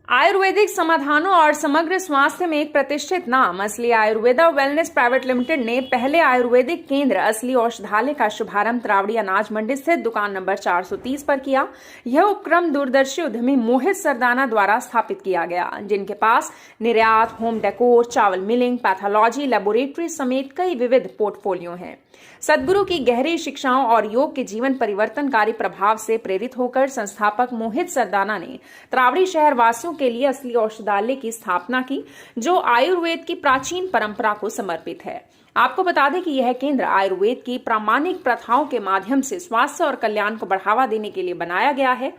आयुर्वेदिक समाधानों और समग्र स्वास्थ्य में एक प्रतिष्ठित नाम असली आयुर्वेदा वेलनेस प्राइवेट लिमिटेड ने पहले आयुर्वेदिक केंद्र असली औषधालय का शुभारंभ त्रावड़ी अनाज मंडी स्थित दुकान नंबर 430 पर किया। यह उपक्रम दूरदर्शी उद्यमी मोहित सरदाना द्वारा स्थापित किया गया, जिनके पास निर्यात, होम डेकोर, चावल मिलिंग, पैथोलॉजी, लेबोरेटरी समेत कई विविध पोर्टफोलियो हैं। सदगुरु की गहरी शिक्षाओं और योग के जीवन परिवर्तनकारी प्रभाव से प्रेरित होकर संस्थापक मोहित सरदाना ने त्रावड़ी शहर वासियों के लिए असली औषधालय की स्थापना की, जो आयुर्वेद की प्राचीन परंपरा को समर्पित है। आपको बता दें कि यह केंद्र आयुर्वेद की प्रामाणिक प्रथाओं के माध्यम से स्वास्थ्य और कल्याण को बढ़ावा देने के लिए बनाया गया है।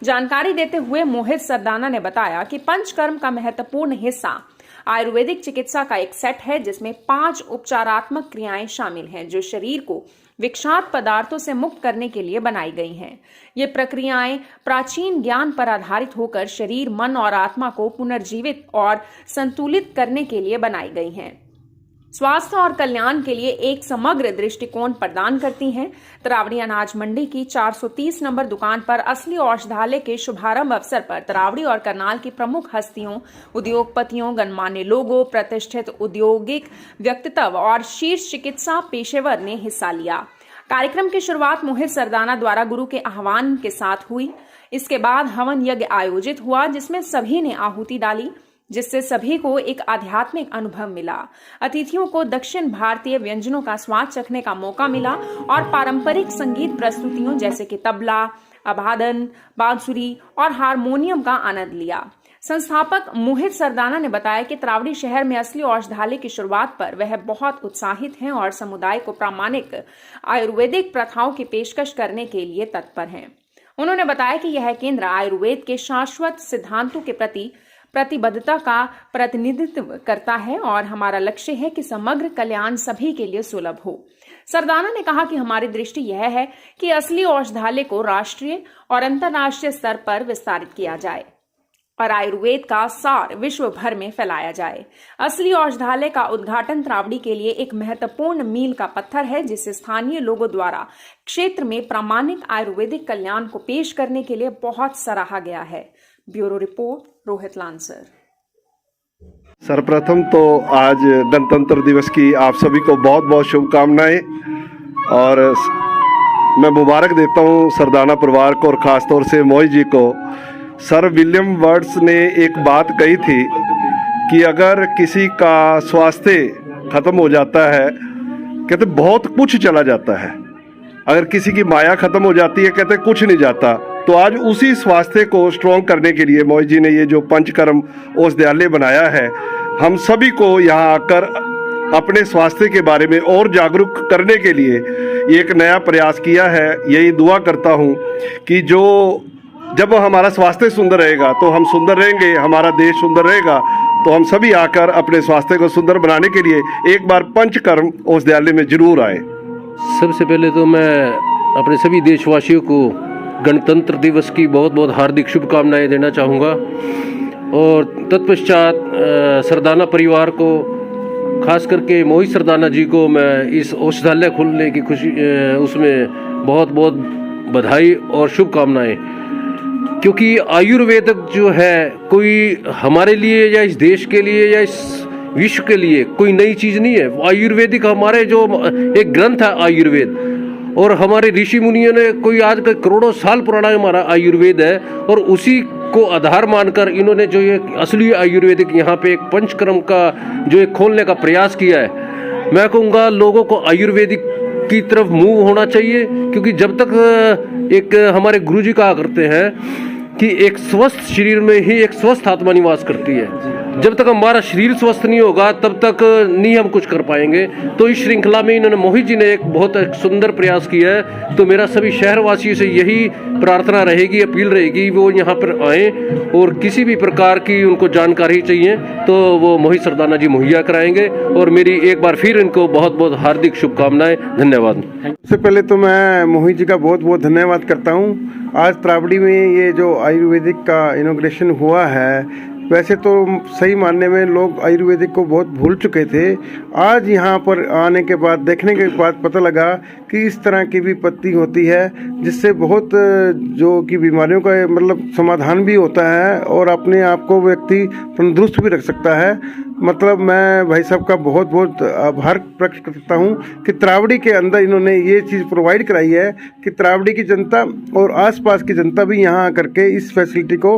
जानकारी देते हुए मोहित सरदाना ने बताया कि पंचकर्म का महत्वपूर्ण हिस्सा आयुर्वेदिक चिकित्सा का एक सेट है, जिसमें 5 उपचारात्मक क्रियाएं शामिल हैं, जो शरीर को विषाक्त पदार्थों से मुक्त करने के लिए बनाई गई हैं। ये प्रक्रियाएं प्राचीन ज्ञान पर आधारित होकर शरीर, मन और आत्मा को पुनर्जीवित और संतुलित करने के लिए बनाई गई हैं। स्वास्थ्य और कल्याण के लिए एक समग्र दृष्टिकोण प्रदान करती हैं। त्रावड़ी अनाज मंडी की 430 नंबर दुकान पर असली औषधालय के शुभारंभ अवसर पर त्रावड़ी और करनाल की प्रमुख हस्तियों, उद्योगपतियों, गणमान्य लोगों, प्रतिष्ठित औद्योगिक व्यक्तित्व और शीर्ष चिकित्सा पेशेवर ने हिस्सा लिया। कार्यक्रम की शुरुआत मोहित सरदाना द्वारा गुरु के आह्वान के साथ हुई। इसके बाद हवन यज्ञ आयोजित हुआ, जिसमें सभी ने आहुति डाली, जिससे सभी को एक आध्यात्मिक अनुभव मिला। अतिथियों को दक्षिण भारतीय व्यंजनों का स्वाद चखने का मौका मिला और पारंपरिक संगीत प्रस्तुतियों जैसे कि तबला, अभादन, बांसुरी और हारमोनियम का आनंद लिया। संस्थापक मोहित सरदाना ने बताया कि त्रावड़ी शहर में असली औषधालय की शुरुआत पर वह बहुत उत्साहित हैं और समुदाय को प्रामाणिक आयुर्वेदिक प्रथाओं की पेशकश करने के लिए तत्पर हैं। उन्होंने बताया कि यह केंद्र आयुर्वेद के शाश्वत सिद्धांतों के प्रति प्रतिबद्धता का प्रतिनिधित्व करता है और हमारा लक्ष्य है कि समग्र कल्याण सभी के लिए सुलभ हो। सरदाना ने कहा कि हमारी दृष्टि यह है कि असली औषधालय को राष्ट्रीय और अंतर्राष्ट्रीय स्तर पर विस्तारित किया जाए और आयुर्वेद का सार विश्व भर में फैलाया जाए। असली औषधालय का उद्घाटन त्रावड़ी के लिए एक महत्वपूर्ण मील का पत्थर है, जिसे स्थानीय लोगों द्वारा क्षेत्र में प्रामाणिक आयुर्वेदिक कल्याण को पेश करने के लिए बहुत सराहा गया है। Bureau report, Rohit lancer. सर्वप्रथम तो आज गणतंत्र दिवस की आप सभी को बहुत बहुत शुभकामनाएं और मैं मुबारक देता हूं सरदाना परिवार को और ख़ास तौर से मोहित जी को। सर विलियम वर्ड्स ने एक बात कही थी कि अगर किसी का स्वास्थ्य खत्म हो जाता है, कहते बहुत कुछ चला जाता है। अगर किसी की माया खत्म हो जाती है, कहते कुछ नहीं जाता। तो आज उसी स्वास्थ्य को स्ट्रॉन्ग करने के लिए मोहित जी ने ये जो पंचकर्म औषधालय बनाया है, हम सभी को यहाँ आकर अपने स्वास्थ्य के बारे में और जागरूक करने के लिए ये एक नया प्रयास किया है। यही दुआ करता हूँ कि जब हमारा स्वास्थ्य सुंदर रहेगा तो हम सुंदर रहेंगे, हमारा देश सुंदर रहेगा। तो हम सभी आकर अपने स्वास्थ्य को सुंदर बनाने के लिए एक बार पंचकर्म औषधालय में जरूर आए। सबसे पहले तो मैं अपने सभी देशवासियों को गणतंत्र दिवस की बहुत बहुत हार्दिक शुभकामनाएं देना चाहूँगा और तत्पश्चात सरदाना परिवार को, खास करके मोहित सरदाना जी को मैं इस औषधालय खोलने की खुशी उसमें बहुत बहुत बधाई और शुभकामनाएं। क्योंकि आयुर्वेदिक जो है कोई हमारे लिए या इस देश के लिए या इस विश्व के लिए कोई नई चीज़ नहीं है। आयुर्वेदिक हमारे जो एक ग्रंथ है आयुर्वेद, और हमारे ऋषि मुनियों ने कोई आज का करोड़ों साल पुराना हमारा आयुर्वेद है और उसी को आधार मानकर इन्होंने जो ये असली आयुर्वेदिक यहाँ पे एक पंचकर्म का जो एक खोलने का प्रयास किया है। मैं कहूँगा लोगों को आयुर्वेदिक की तरफ मूव होना चाहिए, क्योंकि जब तक एक हमारे गुरुजी कहा करते हैं कि एक स्वस्थ शरीर में ही एक स्वस्थ आत्मा निवास करती है। जब तक हमारा शरीर स्वस्थ नहीं होगा तब तक नहीं हम कुछ कर पाएंगे। तो इस श्रृंखला में इन्होंने मोहित जी ने एक बहुत सुंदर प्रयास किया है। तो मेरा सभी शहरवासियों से यही प्रार्थना रहेगी, अपील रहेगी, वो यहाँ पर आएँ और किसी भी प्रकार की उनको जानकारी चाहिए तो वो मोहित सरदाना जी मुहैया कराएंगे। और मेरी एक बार फिर इनको बहुत बहुत हार्दिक शुभकामनाएं। धन्यवाद। सबसे पहले तो मैं मोहित जी का बहुत बहुत धन्यवाद करता हूँ। आज त्रावड़ी में ये जो आयुर्वेदिक का इनॉग्रेशन हुआ है, वैसे तो सही मानने में लोग आयुर्वेदिक को बहुत भूल चुके थे। आज यहाँ पर आने के बाद, देखने के बाद पता लगा कि इस तरह की भी पत्ती होती है जिससे बहुत जो कि बीमारियों का मतलब समाधान भी होता है और अपने आप को व्यक्ति तंदुरुस्त भी रख सकता है। मतलब मैं भाई साहब का बहुत बहुत आभार प्रकट करता हूँ कि तरावड़ी के अंदर इन्होंने ये चीज़ प्रोवाइड कराई है कि तरावड़ी की जनता और आसपास की जनता भी यहाँ आकर के इस फैसिलिटी को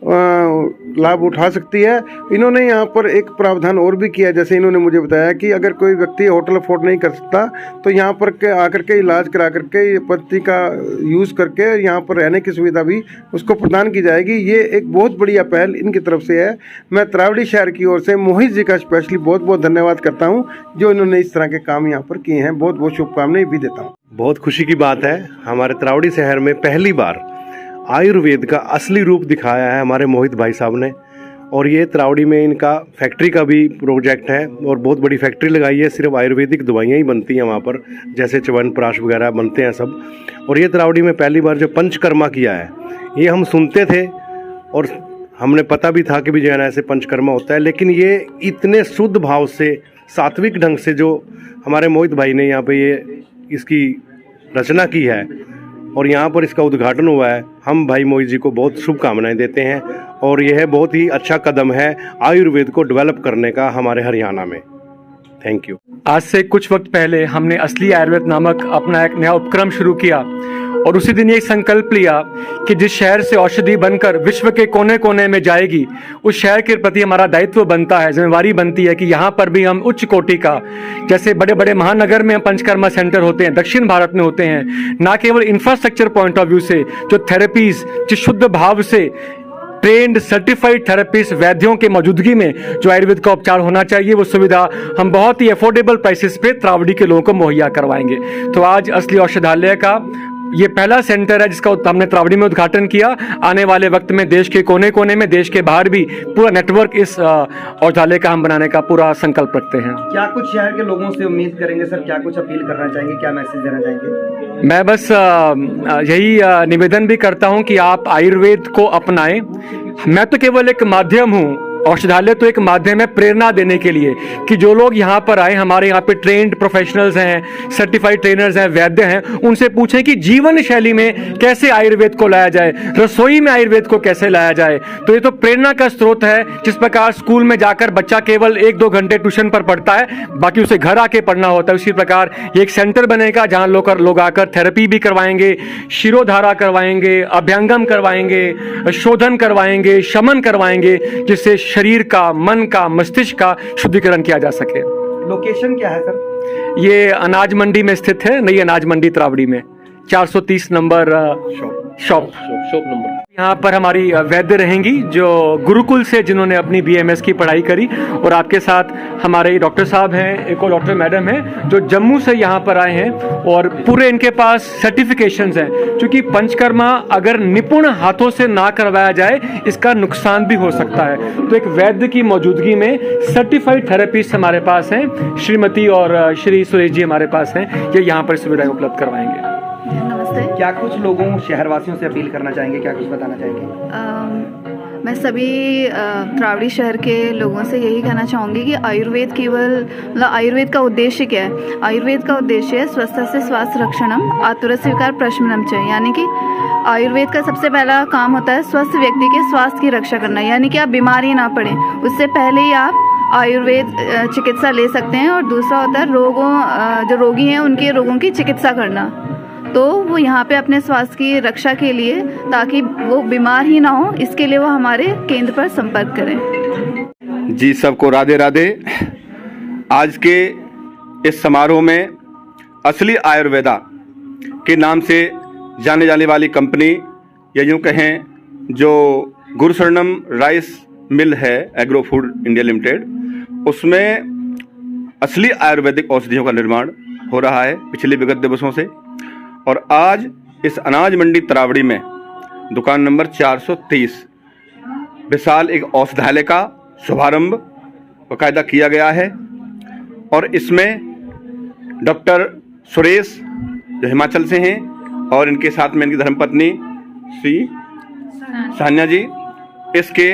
लाभ उठा सकती है। इन्होंने यहाँ पर एक प्रावधान और भी किया, जैसे इन्होंने मुझे बताया कि अगर कोई व्यक्ति होटल अफोर्ड नहीं कर सकता तो यहाँ पर आकर के इलाज करा करके ये पत्ती का यूज़ करके यहाँ पर रहने की सुविधा भी उसको प्रदान की जाएगी। ये एक बहुत बढ़िया पहल इनकी तरफ से है। मैं तरावड़ी शहर की ओर से मोहित जी का स्पेशली बहुत बहुत धन्यवाद करता हूँ जो इन्होंने इस तरह के काम यहाँ पर किए हैं। बहुत बहुत शुभकामनाएं भी देता हूँ। बहुत खुशी की बात है, हमारे तरावड़ी शहर में पहली बार आयुर्वेद का असली रूप दिखाया है हमारे मोहित भाई साहब ने। और ये तरावड़ी में इनका फैक्ट्री का भी प्रोजेक्ट है और बहुत बड़ी फैक्ट्री लगाई है। सिर्फ आयुर्वेदिक दवाइयाँ ही बनती हैं वहाँ पर, जैसे च्यवनप्राश वगैरह बनते हैं सब। और ये तरावड़ी में पहली बार जो पंचकर्मा किया है, ये हम सुनते थे और हमने पता भी था कि विजयनगर से पंचकर्मा होता है, लेकिन ये इतने शुद्ध भाव से, सात्विक ढंग से जो हमारे मोहित भाई ने यहाँ पे ये इसकी रचना की है और यहाँ पर इसका उद्घाटन हुआ है, हम भाई मोहित जी को बहुत शुभकामनाएं देते हैं। और यह बहुत ही अच्छा कदम है आयुर्वेद को डेवलप करने का हमारे हरियाणा में। Thank you. आज से कुछ वक्त पहले हमने असली आयुर्वेद नामक अपना एक नया उपक्रम शुरू किया और उसी दिन ये संकल्प लिया कि जिस शहर से औषधि बनकर विश्व के कोने कोने में जाएगी, उस शहर के प्रति हमारा दायित्व बनता है, जिम्मेवारी बनती है कि यहाँ पर भी हम उच्च कोटि का, जैसे बड़े बड़े महानगर में पंचकर्मा सेंटर होते हैं, दक्षिण भारत में होते हैं, ना केवल इंफ्रास्ट्रक्चर पॉइंट ऑफ व्यू से, जो थेरेपीज जिस शुद्ध भाव से ट्रेंड सर्टिफाइड थेरेपिस्ट वैद्यों के मौजूदगी में जो आयुर्वेद का उपचार होना चाहिए, वो सुविधा हम बहुत ही अफोर्डेबल प्राइसेस पे तरावड़ी के लोगों को मुहैया करवाएंगे। तो आज असली औषधालय का ये पहला सेंटर है जिसका हमने तरावड़ी में उद्घाटन किया। आने वाले वक्त में देश के कोने कोने में, देश के बाहर भी पूरा नेटवर्क इस औषधालय का हम बनाने का पूरा संकल्प रखते हैं। क्या कुछ शहर के लोगों से उम्मीद करेंगे सर? क्या कुछ अपील करना चाहेंगे, क्या मैसेज देना चाहेंगे? मैं बस यही निवेदन भी करता हूं कि आप आयुर्वेद को अपनाएं। मैं तो केवल एक माध्यम हूं, औषधालय तो एक माध्यम है प्रेरणा देने के लिए कि जो लोग यहाँ पर आए, हमारे यहाँ पे ट्रेंड प्रोफेशनल्स हैं, सर्टिफाइड ट्रेनर्स हैं, वैद्य हैं, उनसे पूछें कि जीवन शैली में कैसे आयुर्वेद को लाया जाए, रसोई में आयुर्वेद को कैसे लाया जाए। तो ये तो प्रेरणा का स्रोत है। जिस प्रकार स्कूल में जाकर बच्चा केवल 1-2 घंटे ट्यूशन पर पढ़ता है, बाकी उसे घर आके पढ़ना होता है, उसी प्रकार ये एक सेंटर बनेगा जहाँ लोग आकर थेरेपी भी करवाएंगे, शिरोधारा करवाएंगे, अभ्यंगम करवाएंगे, शोधन करवाएंगे, शमन करवाएंगे, जिससे शरीर का, मन का, मस्तिष्क का शुद्धिकरण किया जा सके। लोकेशन क्या है सर? ये अनाज मंडी में स्थित है, नई अनाज मंडी तरावड़ी में, 430 नंबर शॉप नंबर। यहाँ पर हमारी वैद्य रहेंगी जो गुरुकुल से, जिन्होंने अपनी BMS की पढ़ाई करी, और आपके साथ हमारे डॉक्टर साहब हैं, एक और डॉक्टर मैडम हैं जो जम्मू से यहाँ पर आए हैं और पूरे इनके पास सर्टिफिकेशंस हैं। क्योंकि पंचकर्मा अगर निपुण हाथों से ना करवाया जाए, इसका नुकसान भी हो सकता है। तो एक वैद्य की मौजूदगी में सर्टिफाइड थेरेपिस्ट हमारे पास हैं, श्रीमती और श्री सुरेश जी हमारे पास हैं, ये यहाँ पर सुविधाएं उपलब्ध करवाएंगे। नमस्ते। क्या कुछ लोगों, शहरवासियों से अपील करना चाहेंगे, क्या कुछ बताना चाहेंगे? मैं सभी तरावड़ी शहर के लोगों से यही कहना चाहूँगी कि आयुर्वेद केवल, आयुर्वेद का उद्देश्य क्या है? आयुर्वेद का उद्देश्य है स्वस्थ से स्वास्थ्य रक्षणम आतुर स्वीकार प्रशमनम च, यानी कि आयुर्वेद का सबसे पहला काम होता है स्वस्थ व्यक्ति के स्वास्थ्य की रक्षा करना, यानी कि आप बीमार ही ना पड़े, उससे पहले ही आप आयुर्वेद चिकित्सा ले सकते हैं। और दूसरा होता है जो रोगी हैं उनके रोगों की चिकित्सा करना। तो वो यहाँ पे अपने स्वास्थ्य की रक्षा के लिए, ताकि वो बीमार ही ना हो, इसके लिए वो हमारे केंद्र पर संपर्क करें। जी, सबको राधे राधे। आज के इस समारोह में असली आयुर्वेदा के नाम से जाने जाने वाली कंपनी, या यूँ कहें जो गुरुशरणम राइस मिल है, एग्रो फूड इंडिया लिमिटेड, उसमें असली आयुर्वेदिक औषधियों का निर्माण हो रहा है पिछले विगत दिवसों से। और आज इस अनाज मंडी तरावड़ी में दुकान नंबर 430 विशाल एक औषधालय का शुभारंभ बाकायदा किया गया है। और इसमें डॉक्टर सुरेश जो हिमाचल से हैं, और इनके साथ में इनकी धर्मपत्नी श्री सान्या जी, इसके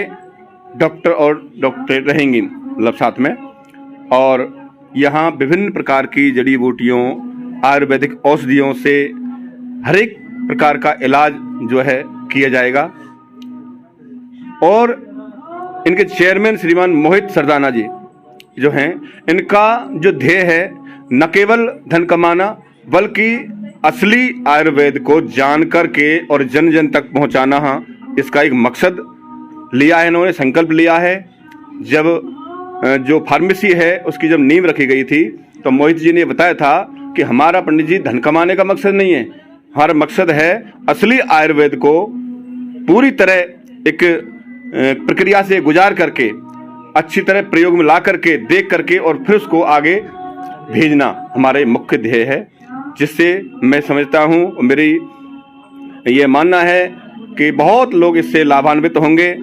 डॉक्टर और डॉक्टर रहेंगी मतलब साथ में। और यहाँ विभिन्न प्रकार की जड़ी बूटियों, आयुर्वेदिक औषधियों से हर एक प्रकार का इलाज जो है किया जाएगा। और इनके चेयरमैन श्रीमान मोहित सरदाना जी जो हैं, इनका जो ध्येय है न केवल धन कमाना बल्कि असली आयुर्वेद को जान करके और जन जन तक पहुंचाना, हाँ इसका एक मकसद लिया है इन्होंने, संकल्प लिया है। जब जो फार्मेसी है उसकी जब नींव रखी गई थी तो मोहित जी ने बताया था कि हमारा पंडित जी धन कमाने का मकसद नहीं है, हमारा मकसद है असली आयुर्वेद को पूरी तरह एक प्रक्रिया से गुजार करके अच्छी तरह प्रयोग में ला करके देख करके और फिर उसको आगे भेजना हमारे मुख्य ध्येय है। जिससे मैं समझता हूँ, मेरी ये मानना है कि बहुत लोग इससे लाभान्वित होंगे।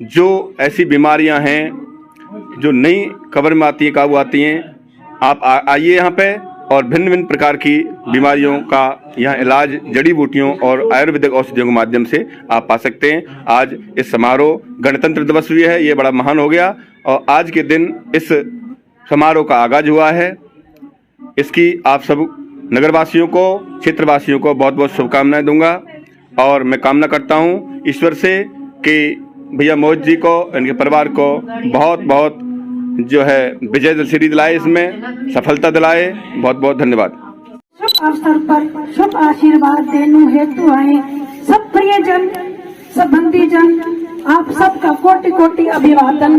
जो ऐसी बीमारियां हैं जो नई खबर में आती हैं, काबू आती हैं, आप आइए यहाँ पे और भिन्न भिन्न प्रकार की बीमारियों का यहाँ इलाज जड़ी बूटियों और आयुर्वेदिक औषधियों के माध्यम से आप पा सकते हैं। आज इस समारोह गणतंत्र दिवस भी है, ये बड़ा महान हो गया और आज के दिन इस समारोह का आगाज हुआ है। इसकी आप सब नगरवासियों को, क्षेत्रवासियों को बहुत बहुत शुभकामनाएं दूंगा और मैं कामना करता हूं ईश्वर से कि भैया मोहित जी को, इनके परिवार को बहुत बहुत जो है विजय दशहरी दिलाए, इसमें सफलता दिलाए। बहुत बहुत धन्यवाद। शुभ अवसर पर शुभ आशीर्वाद देने हेतु आए सब प्रियजन, संबंधी जन, आप सबका कोटि कोटि अभिवादन।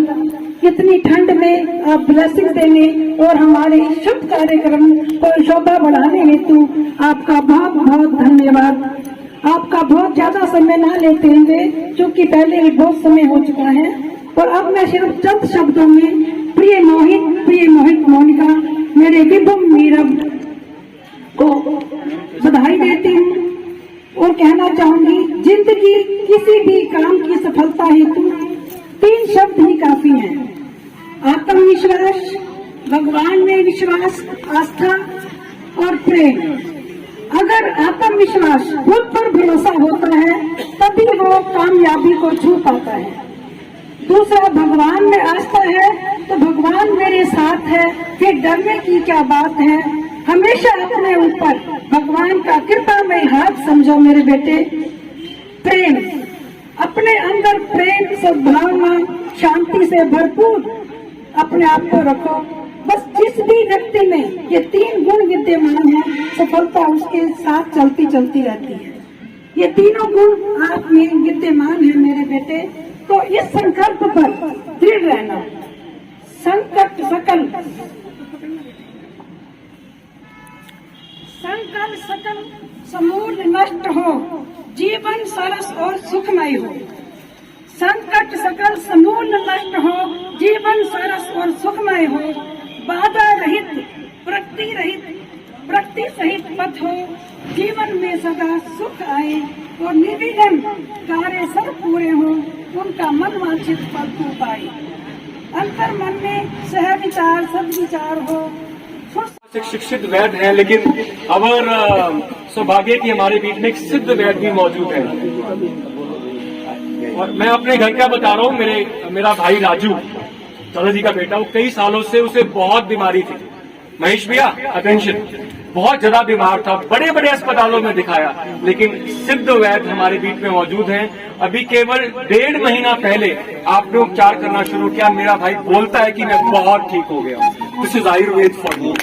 इतनी ठंड में आप ब्लेसिंग देने और हमारे शुभ कार्यक्रम को शोभा बढ़ाने हेतु आपका बहुत बहुत धन्यवाद। आपका बहुत ज्यादा समय ना लेते हुए, क्योंकि पहले ही बहुत समय हो चुका है, और अब मैं सिर्फ चंद शब्दों में प्रिय मोहित मोनिका, मेरे विभुम मीरब को बधाई देती हूँ और कहना चाहूंगी, जिंदगी किसी भी काम की सफलता हेतु 3 शब्द ही काफी हैं: आत्मविश्वास, भगवान में विश्वास, आस्था और प्रेम। अगर आत्मविश्वास, खुद पर भरोसा होता है तभी वो कामयाबी को छू पाता है। दूसरा, भगवान में आस्था है तो भगवान मेरे साथ है, फिर डरने की क्या बात है। हमेशा अपने ऊपर भगवान का कृपामय हाथ समझो मेरे बेटे। प्रेम, अपने अंदर प्रेम, सद्भावना, शांति से भरपूर अपने आप को रखो। बस जिस भी व्यक्ति में ये 3 गुण विद्यमान है, सफलता उसके साथ चलती चलती रहती है। ये तीनों गुण आप में विद्यमान है मेरे बेटे, तो इस संकल्प पर दृढ़ रहना। संकट सकल समूल नष्ट हो, जीवन सरस और सुखमय हो। संकट सकल समूल नष्ट हो, जीवन सरस और सुखमय हो। बाधा रहित, प्रकृति सहित पथ हो, जीवन में सदा सुख आए और निर्विघ्न कार्य सब पूरे हो, उनका मन वांछित फल को पाए। अंतर मन में सह विचार सद्विचार हो। शिक्षित वैद्य है, लेकिन अवर सौभाग्य की हमारे बीच में एक सिद्ध वैद्य भी मौजूद है। और मैं अपने घर का बता रहा हूँ, मेरा भाई राजू, चाचा जी का बेटा, वो कई सालों से उसे बहुत बीमारी थी। महेश भैया अटेंशन, बहुत ज्यादा बीमार था, बड़े बड़े अस्पतालों में दिखाया, लेकिन सिद्ध वैद्य हमारे बीच में मौजूद हैं। अभी केवल 1.5 महीना पहले आपने उपचार करना शुरू किया। मेरा भाई बोलता है कि मैं बहुत ठीक हो गया। This is Ayurveda for me.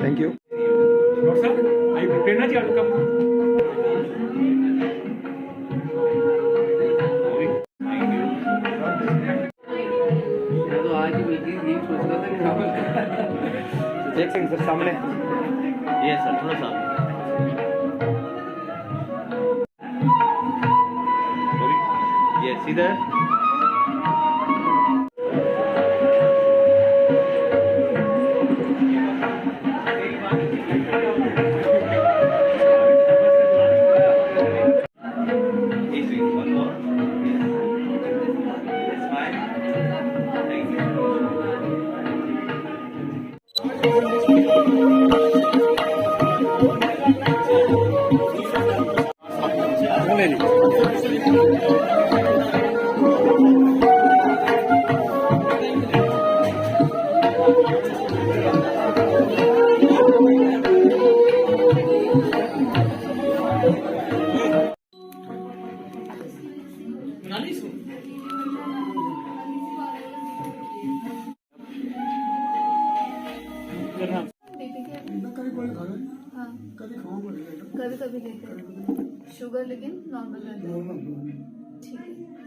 Thank you. Doctor साहब, आई प्रिपेयर ना जी आपका? तो आज ही मिलती यही सोच रहा था कि एक सेकंड सर, सामने ये सर थोड़ा सा ये सीधा हाँ कभी कभी लेते हैं शुगर, लेकिन नॉर्मल रहता है। ठीक है।